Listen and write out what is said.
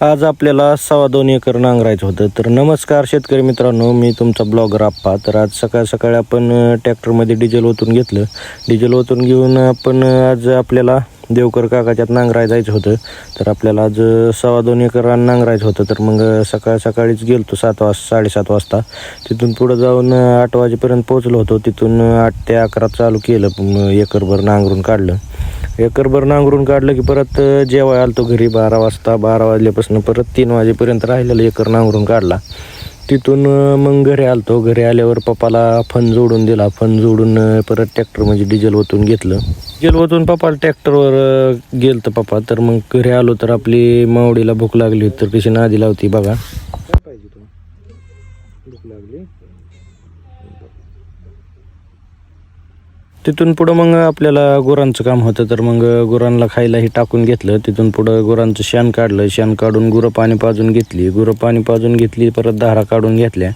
आज आपल्याला 2.25 एकर नांगरायचं होतं. तर नमस्कार शेतकरी मित्रांनो, मी तुमचा ब्लॉगर आप्पा. तर आज सकाळी आपण ट्रॅक्टरमध्ये डिझेल ओतून घेतलं. डिझेल ओतून घेऊन आपण आज आपल्याला देवकर काकाच्यात नांगराय जायचं होतं. तर आपल्याला आज 2.25 एकर नांगरायचं होतं. तर मग सकाळीच गेलो 7:30 वाजता. तिथून पुढं जाऊन 8 वाजेपर्यंत पोहोचलो होतो. तिथून 8 ते 11 चालू केलं. एकरभर नांगरून काढलं. एकरभर नांगरून काढलं की परत जेवाय आलतो घरी 12 वाजता. 12 वाजल्यापासून परत 3 वाजेपर्यंत राहिलेलं एकर नांगरून काढला. तिथून मग घरी आलतो. घरी आल्यावर पप्पाला फन जोडून दिला. फन जोडून परत ट्रॅक्टरमध्ये डिझेल ओतून घेतलं. डिझेल ओतून पप्पाला ट्रॅक्टरवर गेलतं पप्पा. तर मग घरी आलो तर आपली मावडीला भूक लागली तर कशी नादी लावती बघा. काय पाहिजे तुला? भूक लागली. तिथून पुढं मग आपल्याला गुरांचं काम होतं. तर मग गुरांना खायलाही टाकून घेतलं. तिथून पुढं गुरांचं शेण काढलं. शेण काढून गुरं पाणी पाजून घेतली. परत धारा काढून घेतल्या.